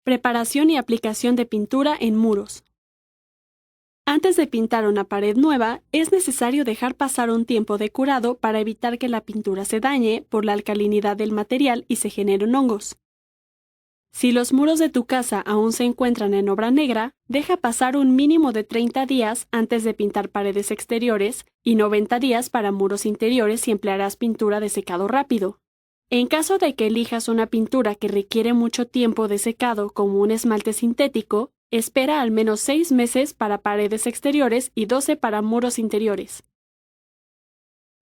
Preparación y aplicación de pintura en muros. Antes de pintar una pared nueva, es necesario dejar pasar un tiempo de curado para evitar que la pintura se dañe por la alcalinidad del material y se generen hongos. Si los muros de tu casa aún se encuentran en obra negra, deja pasar un mínimo de 30 días antes de pintar paredes exteriores y 90 días para muros interiores si emplearás pintura de secado rápido. En caso de que elijas una pintura que requiere mucho tiempo de secado como un esmalte sintético, espera al menos 6 meses para paredes exteriores y 12 para muros interiores.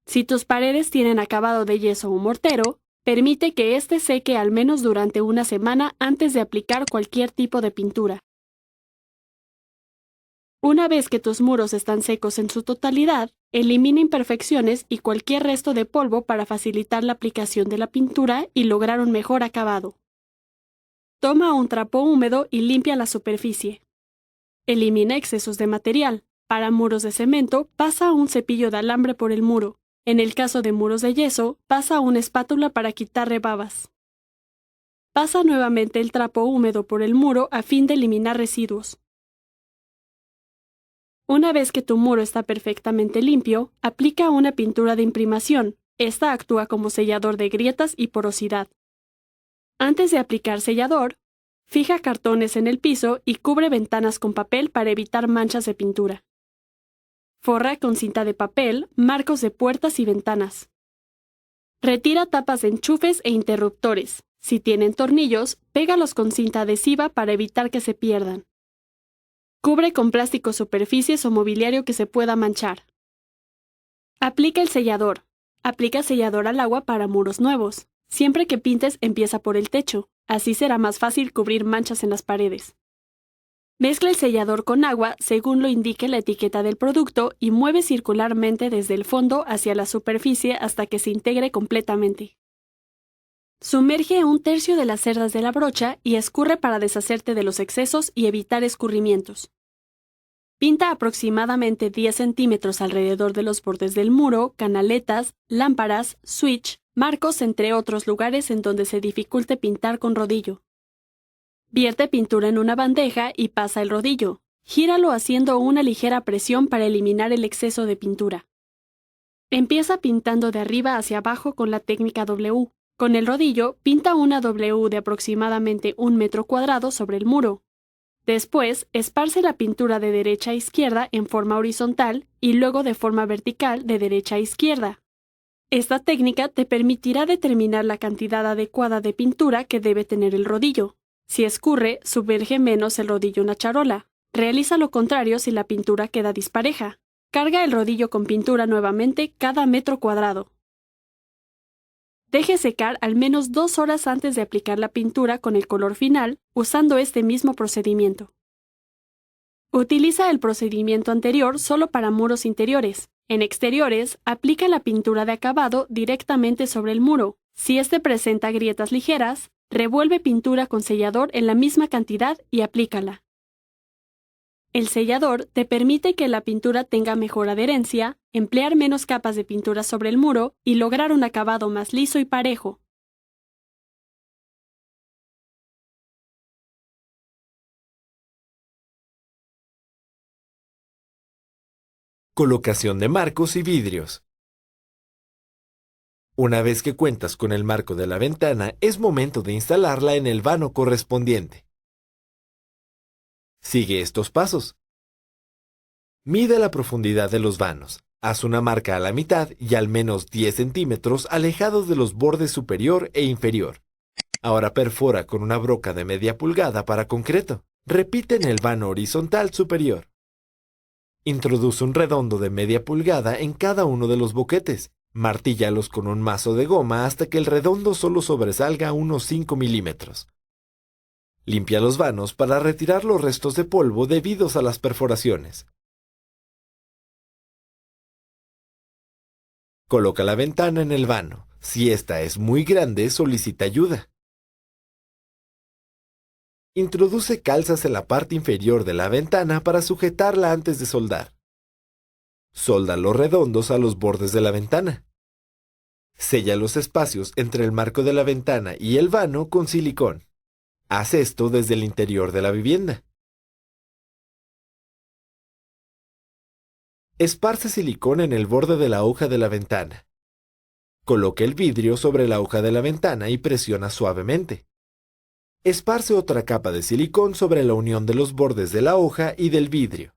Si tus paredes tienen acabado de yeso o mortero, permite que éste seque al menos durante una semana antes de aplicar cualquier tipo de pintura. Una vez que tus muros están secos en su totalidad, elimina imperfecciones y cualquier resto de polvo para facilitar la aplicación de la pintura y lograr un mejor acabado. Toma un trapo húmedo y limpia la superficie. Elimina excesos de material. Para muros de cemento, pasa un cepillo de alambre por el muro. En el caso de muros de yeso, pasa una espátula para quitar rebabas. Pasa nuevamente el trapo húmedo por el muro a fin de eliminar residuos. Una vez que tu muro está perfectamente limpio, aplica una pintura de imprimación. Esta actúa como sellador de grietas y porosidad. Antes de aplicar sellador, fija cartones en el piso y cubre ventanas con papel para evitar manchas de pintura. Forra con cinta de papel marcos de puertas y ventanas. Retira tapas de enchufes e interruptores. Si tienen tornillos, pégalos con cinta adhesiva para evitar que se pierdan. Cubre con plástico superficies o mobiliario que se pueda manchar. Aplica el sellador. Aplica sellador al agua para muros nuevos. Siempre que pintes, empieza por el techo. Así será más fácil cubrir manchas en las paredes. Mezcla el sellador con agua según lo indique la etiqueta del producto y mueve circularmente desde el fondo hacia la superficie hasta que se integre completamente. Sumerge un tercio de las cerdas de la brocha y escurre para deshacerte de los excesos y evitar escurrimientos. Pinta aproximadamente 10 centímetros alrededor de los bordes del muro, canaletas, lámparas, switch, marcos entre otros lugares en donde se dificulte pintar con rodillo. Vierte pintura en una bandeja y pasa el rodillo. Gíralo haciendo una ligera presión para eliminar el exceso de pintura. Empieza pintando de arriba hacia abajo con la técnica W. Con el rodillo, pinta una W de aproximadamente 1 metro cuadrado sobre el muro. Después, esparce la pintura de derecha a izquierda en forma horizontal y luego de forma vertical de derecha a izquierda. Esta técnica te permitirá determinar la cantidad adecuada de pintura que debe tener el rodillo. Si escurre, sumerge menos el rodillo en la charola. Realiza lo contrario si la pintura queda dispareja. Carga el rodillo con pintura nuevamente cada metro cuadrado. Deje secar al menos 2 horas antes de aplicar la pintura con el color final, usando este mismo procedimiento. Utiliza el procedimiento anterior solo para muros interiores. En exteriores, aplica la pintura de acabado directamente sobre el muro. Si este presenta grietas ligeras, revuelve pintura con sellador en la misma cantidad y aplícala. El sellador te permite que la pintura tenga mejor adherencia, emplear menos capas de pintura sobre el muro y lograr un acabado más liso y parejo. Colocación de marcos y vidrios. Una vez que cuentas con el marco de la ventana, es momento de instalarla en el vano correspondiente. Sigue estos pasos. Mide la profundidad de los vanos. Haz una marca a la mitad y al menos 10 centímetros alejados de los bordes superior e inferior. Ahora perfora con una broca de media pulgada para concreto. Repite en el vano horizontal superior. Introduce un redondo de media pulgada en cada uno de los boquetes. Martíllalos con un mazo de goma hasta que el redondo solo sobresalga unos 5 milímetros. Limpia los vanos para retirar los restos de polvo debidos a las perforaciones. Coloca la ventana en el vano. Si esta es muy grande, solicita ayuda. Introduce calzas en la parte inferior de la ventana para sujetarla antes de soldar. Solda los redondos a los bordes de la ventana. Sella los espacios entre el marco de la ventana y el vano con silicón. Haz esto desde el interior de la vivienda. Esparce silicón en el borde de la hoja de la ventana. Coloca el vidrio sobre la hoja de la ventana y presiona suavemente. Esparce otra capa de silicón sobre la unión de los bordes de la hoja y del vidrio.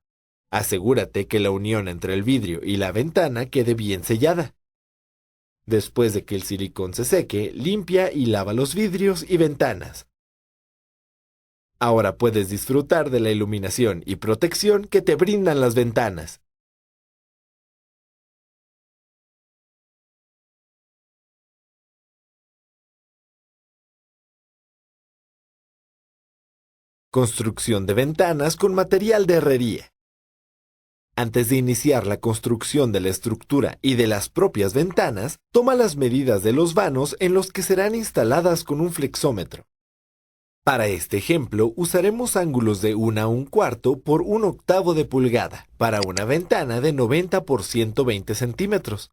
Asegúrate que la unión entre el vidrio y la ventana quede bien sellada. Después de que el silicón se seque, limpia y lava los vidrios y ventanas. Ahora puedes disfrutar de la iluminación y protección que te brindan las ventanas. Construcción de ventanas con material de herrería. Antes de iniciar la construcción de la estructura y de las propias ventanas, toma las medidas de los vanos en los que serán instaladas con un flexómetro. Para este ejemplo, usaremos ángulos de 1 a 1/4 por 1/8 de pulgada para una ventana de 90 por 120 centímetros.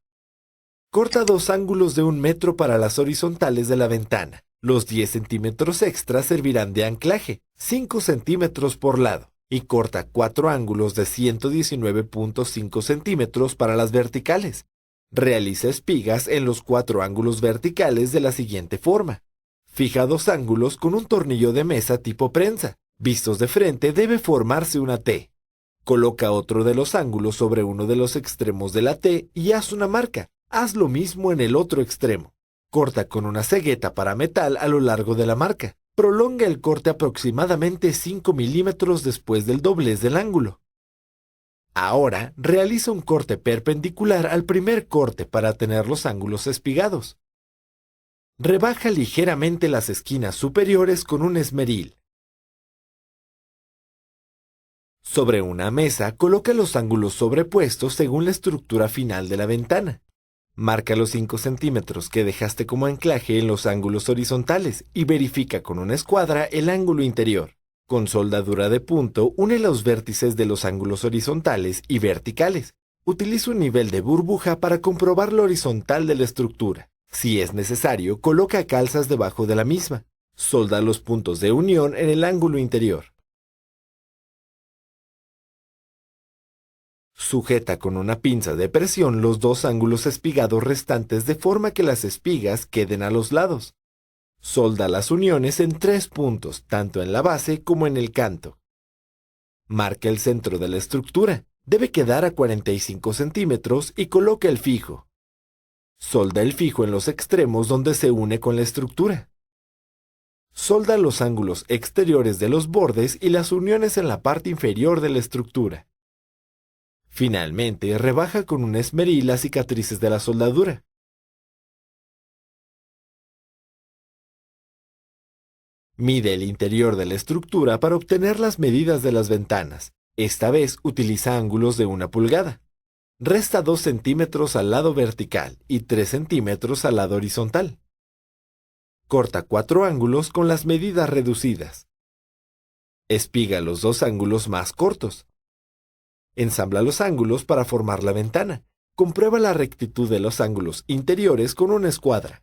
Corta dos ángulos de 1 metro para las horizontales de la ventana. Los 10 centímetros extras servirán de anclaje, 5 centímetros por lado, y corta 4 ángulos de 119.5 centímetros para las verticales. Realiza espigas en los 4 ángulos verticales de la siguiente forma. Fija 2 ángulos con un tornillo de mesa tipo prensa. Vistos de frente debe formarse una T. Coloca otro de los ángulos sobre uno de los extremos de la T y haz una marca. Haz lo mismo en el otro extremo. Corta con una cegueta para metal a lo largo de la marca. Prolonga el corte aproximadamente 5 milímetros después del doblez del ángulo. Ahora, realiza un corte perpendicular al primer corte para tener los ángulos espigados. Rebaja ligeramente las esquinas superiores con un esmeril. Sobre una mesa, coloca los ángulos sobrepuestos según la estructura final de la ventana. Marca los 5 centímetros que dejaste como anclaje en los ángulos horizontales y verifica con una escuadra el ángulo interior. Con soldadura de punto, une los vértices de los ángulos horizontales y verticales. Utiliza un nivel de burbuja para comprobar lo horizontal de la estructura. Si es necesario, coloca calzas debajo de la misma. Solda los puntos de unión en el ángulo interior. Sujeta con una pinza de presión los 2 ángulos espigados restantes de forma que las espigas queden a los lados. Solda las uniones en 3 puntos, tanto en la base como en el canto. Marca el centro de la estructura. Debe quedar a 45 centímetros y coloca el fijo. Solda el fijo en los extremos donde se une con la estructura. Solda los ángulos exteriores de los bordes y las uniones en la parte inferior de la estructura. Finalmente, rebaja con un esmeril las cicatrices de la soldadura. Mide el interior de la estructura para obtener las medidas de las ventanas. Esta vez utiliza ángulos de 1 pulgada. Resta 2 centímetros al lado vertical y 3 centímetros al lado horizontal. Corta 4 ángulos con las medidas reducidas. Espiga los 2 ángulos más cortos. Ensambla los ángulos para formar la ventana. Comprueba la rectitud de los ángulos interiores con una escuadra.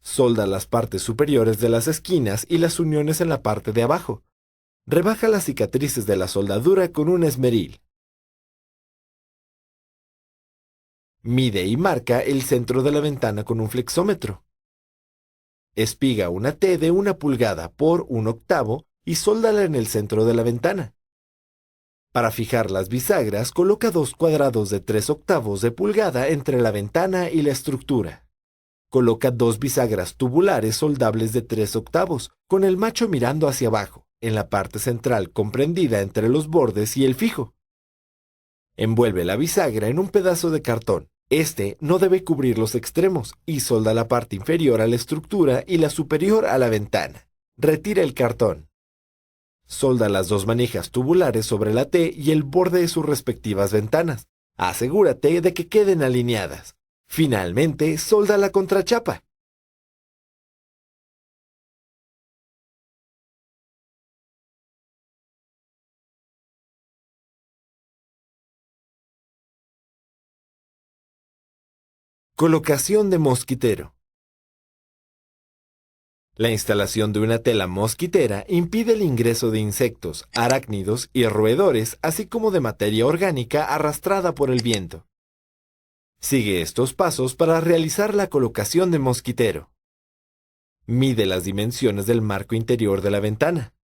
Solda las partes superiores de las esquinas y las uniones en la parte de abajo. Rebaja las cicatrices de la soldadura con un esmeril. Mide y marca el centro de la ventana con un flexómetro. Espiga una T de 1 pulgada por 1/8 y sóldala en el centro de la ventana. Para fijar las bisagras, coloca 2 cuadrados de 3/8 de pulgada entre la ventana y la estructura. Coloca 2 bisagras tubulares soldables de 3/8, con el macho mirando hacia abajo, en la parte central comprendida entre los bordes y el fijo. Envuelve la bisagra en un pedazo de cartón. Este no debe cubrir los extremos y solda la parte inferior a la estructura y la superior a la ventana. Retira el cartón. Solda las 2 manijas tubulares sobre la T y el borde de sus respectivas ventanas. Asegúrate de que queden alineadas. Finalmente, solda la contrachapa. Colocación de mosquitero. La instalación de una tela mosquitera impide el ingreso de insectos, arácnidos y roedores, así como de materia orgánica arrastrada por el viento. Sigue estos pasos para realizar la colocación de mosquitero. Mide las dimensiones del marco interior de la ventana.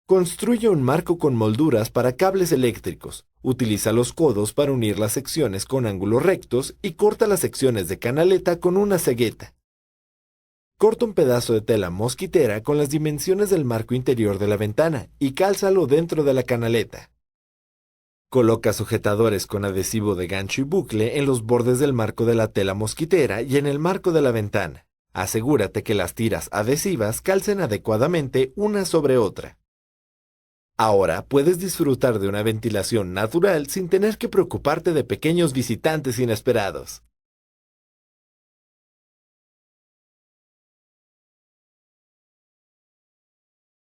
Construye un marco con molduras para cables eléctricos. Utiliza los codos para unir las secciones con ángulos rectos y corta las secciones de canaleta con una cegueta. Corta un pedazo de tela mosquitera con las dimensiones del marco interior de la ventana y cálzalo dentro de la canaleta. Coloca sujetadores con adhesivo de gancho y bucle en los bordes del marco de la tela mosquitera y en el marco de la ventana. Asegúrate que las tiras adhesivas calcen adecuadamente una sobre otra. Ahora puedes disfrutar de una ventilación natural sin tener que preocuparte de pequeños visitantes inesperados.